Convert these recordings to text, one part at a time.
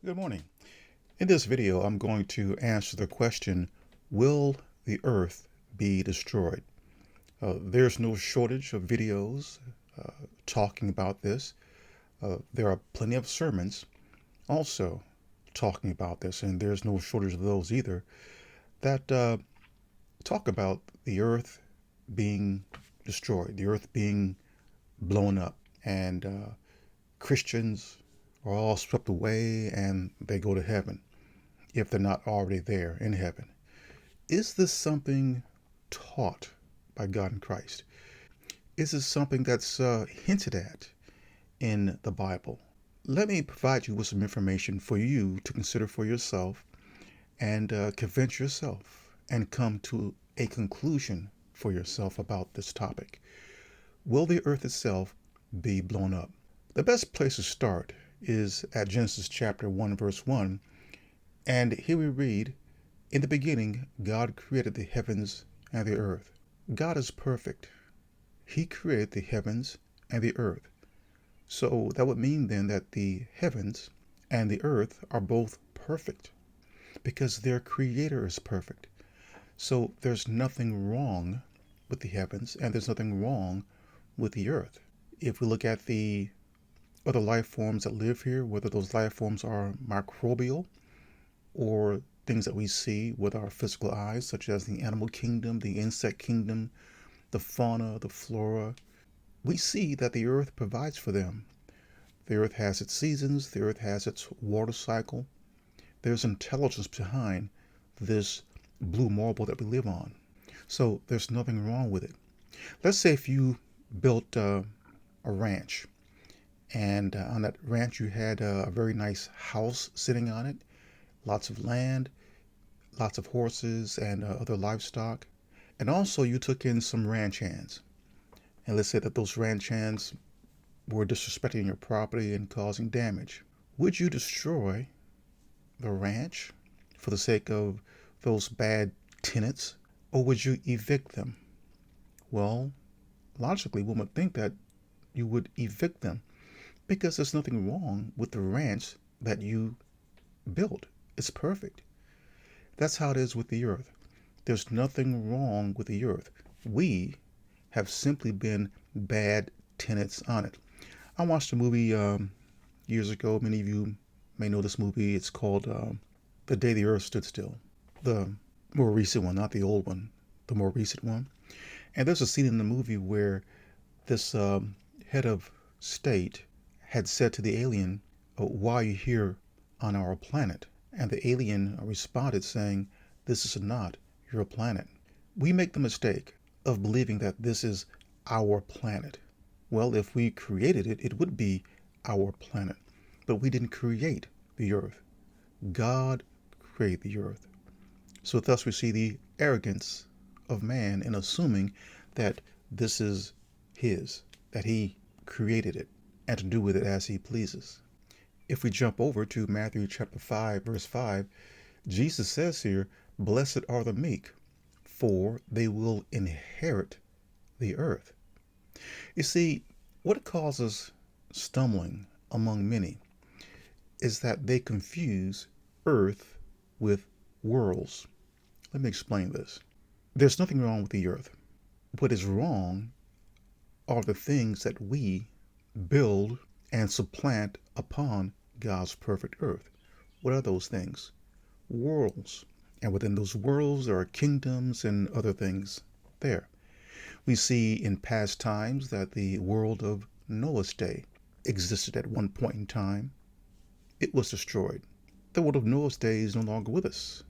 Good morning. In this video, I'm going to answer the question, will the earth be destroyed? There's no shortage of videos talking about this. There are plenty of sermons also talking about this, and there's no shortage of those either, that talk about the earth being destroyed, the earth being blown up, and Christians are all swept away and they go to heaven if they're not already there in heaven. Is this something taught by God in Christ? Is this something that's hinted at in the Bible? Let me provide you with some information for you to consider for yourself and convince yourself and come to a conclusion for yourself about this topic. Will the earth itself be blown up? The best place to start is at Genesis chapter 1, verse 1. And here we read, in the beginning, God created the heavens and the earth. God is perfect. He created the heavens and the earth. So that would mean then that the heavens and the earth are both perfect because their creator is perfect. So there's nothing wrong with the heavens and there's nothing wrong with the earth. If we look at the other life forms that live here, whether those life forms are microbial or things that we see with our physical eyes, such as the animal kingdom, the insect kingdom, the fauna, the flora, we see that the earth provides for them. The earth has its seasons, the earth has its water cycle. There's intelligence behind this blue marble that we live on. So there's nothing wrong with it. Let's say if you built a ranch, and on that ranch you had a very nice house sitting on it, lots of land, lots of horses and other livestock. And also you took in some ranch hands. And let's say that those ranch hands were disrespecting your property and causing damage. Would you destroy the ranch for the sake of those bad tenants? Or would you evict them? Well, logically, one would think that you would evict them because there's nothing wrong with the ranch that you built. It's perfect. That's how it is with the earth. There's nothing wrong with the earth. We have simply been bad tenants on it. I watched a movie years ago. Many of you may know this movie. It's called The Day the Earth Stood Still. The more recent one, not the old one, the more recent one. And there's a scene in the movie where this head of state had said to the alien, why are you here on our planet? And the alien responded saying, this is not your planet. We make the mistake of believing that this is our planet. Well, if we created it, it would be our planet. But we didn't create the earth. God created the earth. So thus we see the arrogance of man in assuming that this is his, that he created it, and to do with it as he pleases. If we jump over to Matthew chapter 5, verse 5, Jesus says here, blessed are the meek, for they will inherit the earth. You see, what causes stumbling among many is that they confuse earth with worlds. Let me explain this. There's nothing wrong with the earth. What is wrong are the things that we build and supplant upon God's perfect earth. What are those things? Worlds. And within those worlds there are kingdoms and other things there. We see in past times that the world of Noah's day existed at one point in time. It was destroyed. The world of Noah's day is no longer with us.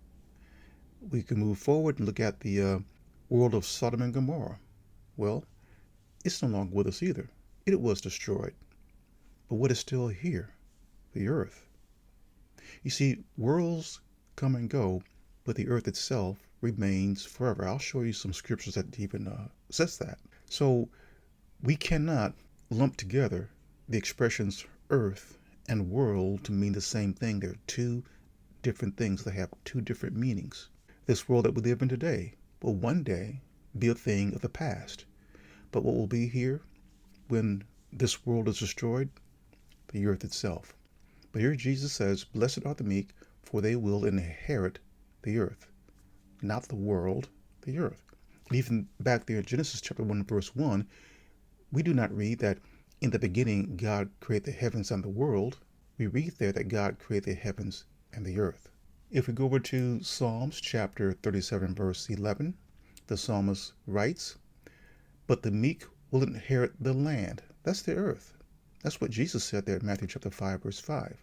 We can move forward and look at the world of Sodom and Gomorrah. Well, it's no longer with us either. It was destroyed. But what is still here? The earth. You see, worlds come and go, but the earth itself remains forever. I'll show you some scriptures that even says that. So we cannot lump together the expressions earth and world to mean the same thing. They're two different things that have two different meanings. This world that we live in today will one day be a thing of the past. But what will be here when this world is destroyed? The earth itself. But here Jesus says, blessed are the meek, for they will inherit the earth. Not the world, the earth. And even back there in Genesis chapter 1, verse 1, we do not read that in the beginning God created the heavens and the world. We read there that God created the heavens and the earth. If we go over to Psalms chapter 37, verse 11, the psalmist writes, but the meek will inherit the land. That's the earth. That's what Jesus said there in Matthew chapter 5, verse 5.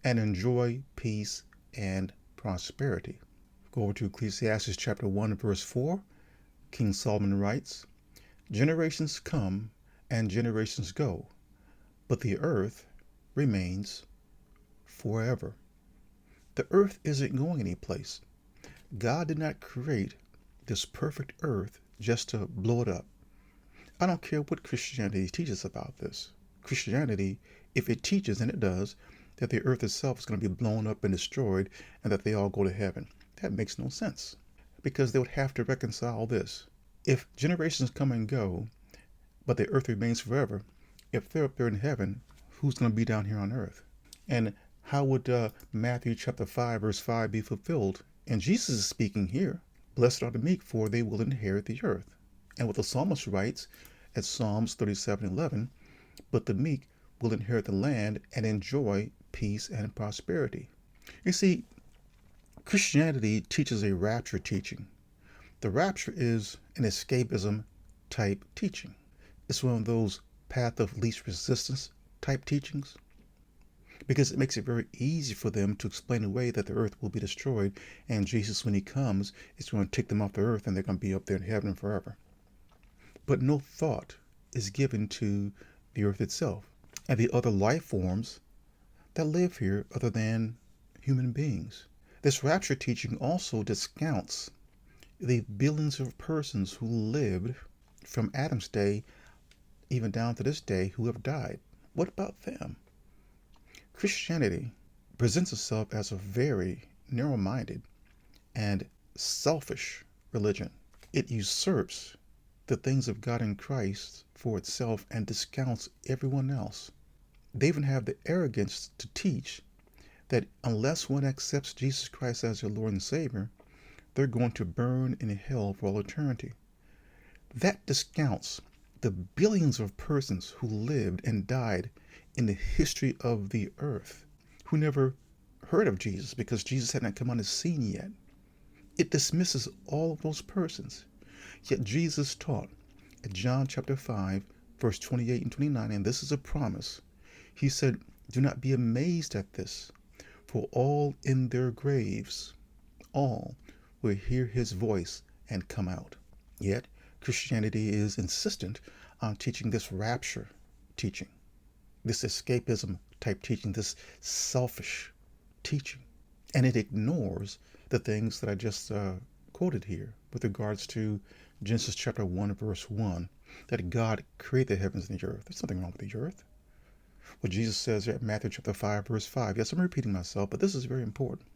And enjoy peace and prosperity. Go over to Ecclesiastes chapter 1, verse 4. King Solomon writes, generations come and generations go, but the earth remains forever. The earth isn't going anyplace. God did not create this perfect earth just to blow it up. I don't care what Christianity teaches about this. Christianity, if it teaches, and it does, that the earth itself is going to be blown up and destroyed and that they all go to heaven, that makes no sense, because they would have to reconcile this. If generations come and go, but the earth remains forever, if they're up there in heaven, who's going to be down here on earth? And how would Matthew chapter 5, verse 5 be fulfilled? And Jesus is speaking here. Blessed are the meek, for they will inherit the earth. And what the psalmist writes at Psalms 37:11, but the meek will inherit the land and enjoy peace and prosperity. You see, Christianity teaches a rapture teaching. The rapture is an escapism type teaching. It's one of those path of least resistance type teachings, because it makes it very easy for them to explain away that the earth will be destroyed, and Jesus, when he comes, is going to take them off the earth and they're going to be up there in heaven forever. But no thought is given to the earth itself and the other life forms that live here other than human beings. This rapture teaching also discounts the billions of persons who lived from Adam's day even down to this day who have died. What about them? Christianity presents itself as a very narrow-minded and selfish religion. It usurps the things of God in Christ for itself and discounts everyone else. They even have the arrogance to teach that unless one accepts Jesus Christ as their Lord and Savior, they're going to burn in hell for all eternity. That discounts the billions of persons who lived and died in the history of the earth, who never heard of Jesus because Jesus had not come on the scene yet. It dismisses all of those persons. Yet Jesus taught in John chapter 5, verse 28 and 29, and this is a promise. He said, do not be amazed at this, for all in their graves, all will hear his voice and come out. Yet Christianity is insistent on teaching this rapture teaching, this escapism type teaching, this selfish teaching. And it ignores the things that I just quoted here with regards to Genesis chapter 1, verse 1, that God created the heavens and the earth. There's nothing wrong with the earth. What Jesus says at Matthew chapter 5, verse 5. Yes, I'm repeating myself, but this is very important,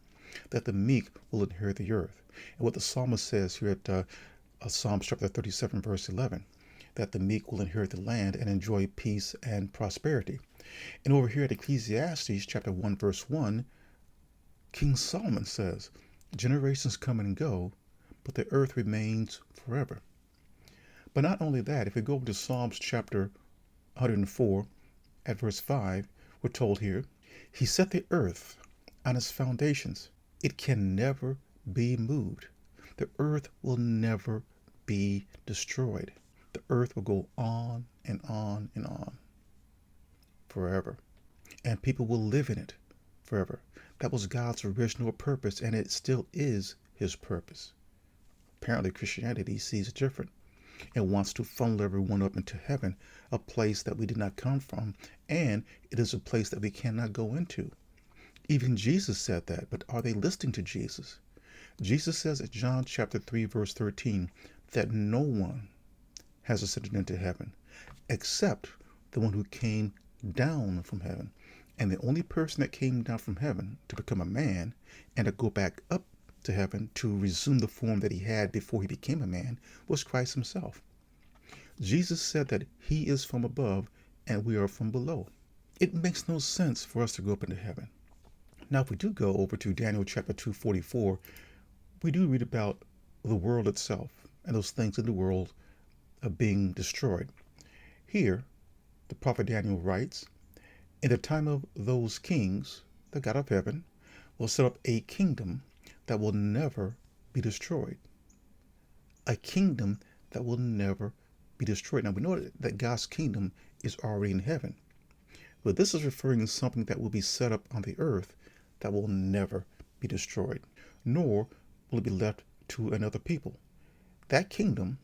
that the meek will inherit the earth. And what the psalmist says here at Psalms chapter 37, verse 11, that the meek will inherit the land and enjoy peace and prosperity. And over here at Ecclesiastes chapter 1, verse 1, King Solomon says, generations come and go, but the earth remains forever. But not only that, if we go to Psalms chapter 104 at verse 5, we're told here, he set the earth on its foundations. It can never be moved. The earth will never be destroyed. The earth will go on and on and on forever. And people will live in it forever. That was God's original purpose, and it still is his purpose. Apparently Christianity sees it different and wants to funnel everyone up into heaven, a place that we did not come from, and it is a place that we cannot go into. Even Jesus said that, but are they listening to Jesus? Jesus says at John chapter 3, verse 13, that no one has ascended into heaven except the one who came down from heaven. And the only person that came down from heaven to become a man and to go back up to heaven to resume the form that he had before he became a man was Christ himself. Jesus said that he is from above and we are from below. It makes no sense for us to go up into heaven. Now, if we do go over to Daniel chapter 2:44, we do read about the world itself and those things in the world being destroyed. Here, the prophet Daniel writes, in the time of those kings, the God of heaven will set up a kingdom that will never be destroyed. A kingdom that will never be destroyed. Now, we know that God's kingdom is already in heaven, but this is referring to something that will be set up on the earth that will never be destroyed, nor will it be left to another people. That kingdom,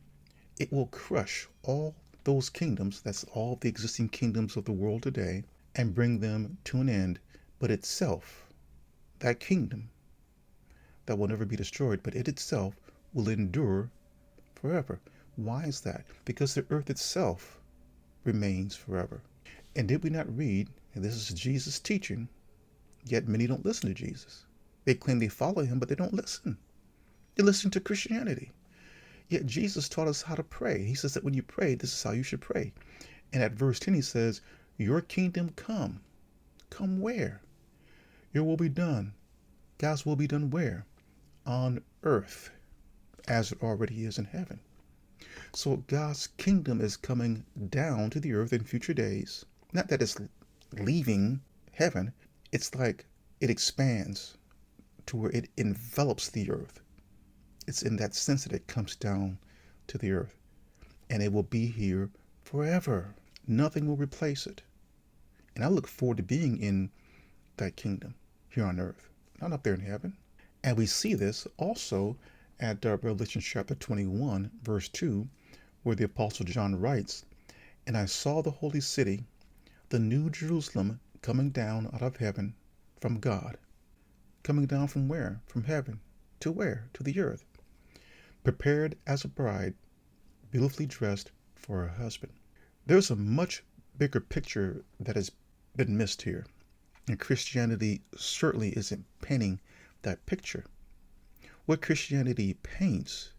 it will crush all those kingdoms, that's all the existing kingdoms of the world today, and bring them to an end. But itself, that kingdom that will never be destroyed, but it itself will endure forever. Why is that? Because the earth itself remains forever. And did we not read, and this is Jesus teaching, yet many don't listen to Jesus. They claim they follow him, but they don't listen. They listen to Christianity. Yet Jesus taught us how to pray. He says that when you pray, this is how you should pray. And at verse 10, he says, your kingdom come. Come where? Your will be done. God's will be done where? On earth, as it already is in heaven. So God's kingdom is coming down to the earth in future days. Not that it's leaving heaven. It's like it expands to where it envelops the earth. It's in that sense that it comes down to the earth. And it will be here forever. Nothing will replace it. And I look forward to being in that kingdom here on earth, not up there in heaven. And we see this also at Revelation chapter 21, verse 2, where the Apostle John writes, and I saw the holy city, the new Jerusalem, coming down out of heaven from God. Coming down from where? From heaven. To where? To the earth. Prepared as a bride, beautifully dressed for her husband. There's a much bigger picture that has been missed here. And Christianity certainly isn't painting that picture. What Christianity paints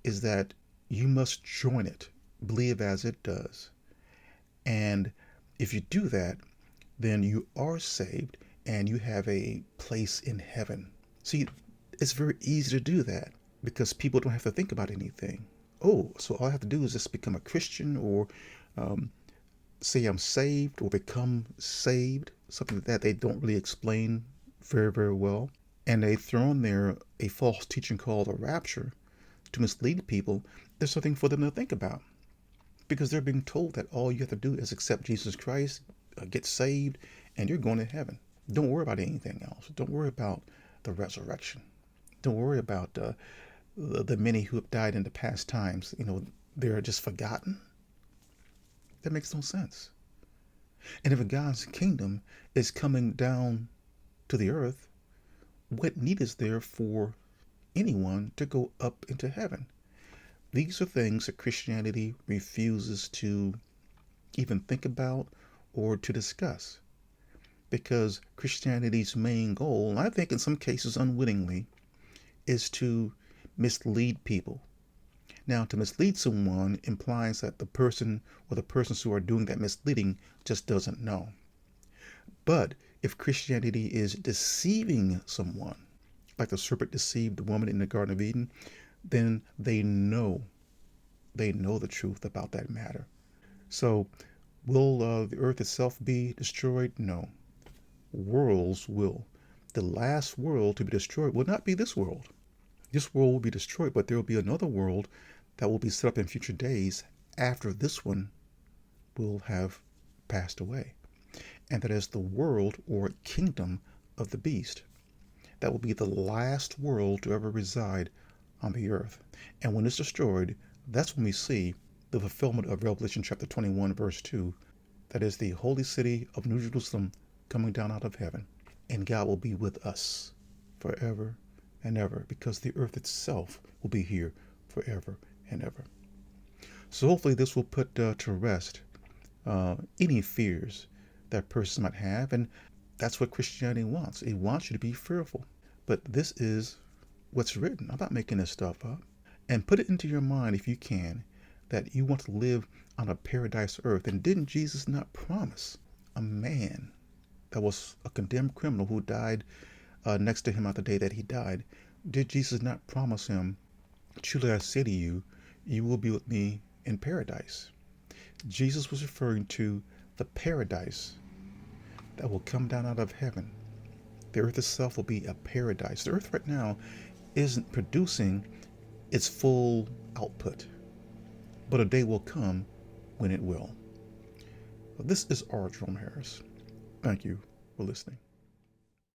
is that you must join it, believe as it does. And if you do that, then you are saved and you have a place in heaven. See, it's very easy to do that because people don't have to think about anything. Oh, so all I have to do is just become a Christian or say I'm saved or become saved, something that they don't really explain very, very well. And they throw in there a false teaching called a rapture to mislead people. There's something for them to think about because they're being told that all you have to do is accept Jesus Christ, get saved, and you're going to heaven. Don't worry about anything else. Don't worry about the resurrection. Don't worry about the many who have died in the past times. They're just forgotten. That makes no sense. And if God's kingdom is coming down to the earth, what need is there for anyone to go up into heaven? These are things that Christianity refuses to even think about or to discuss. Because Christianity's main goal, and I think in some cases unwittingly, is to mislead people. Now, to mislead someone implies that the person or the persons who are doing that misleading just doesn't know. But if Christianity is deceiving someone, like the serpent deceived the woman in the Garden of Eden, then they know the truth about that matter. So will the earth itself be destroyed? No. Worlds will. The last world to be destroyed will not be this world. This world will be destroyed, but there will be another world that will be set up in future days after this one will have passed away. And that is the world or kingdom of the beast. That will be the last world to ever reside on the earth. And when it's destroyed, that's when we see the fulfillment of Revelation chapter 21, verse 2. That is the holy city of New Jerusalem coming down out of heaven. And God will be with us forever and ever, because the earth itself will be here forever and ever. So hopefully this will put to rest any fears that person might have. And that's what Christianity wants. It wants you to be fearful. But this is what's written. I'm not making this stuff up. And put it into your mind, if you can, that you want to live on a paradise earth. And didn't Jesus not promise a man that was a condemned criminal who died next to him on the day that he died, did Jesus not promise him, truly I say to you, you will be with me in paradise? Jesus was referring to the paradise that will come down out of heaven. The earth itself will be a paradise. The earth right now isn't producing its full output, but a day will come when it will. This is R. Jerome Harris. Thank you for listening.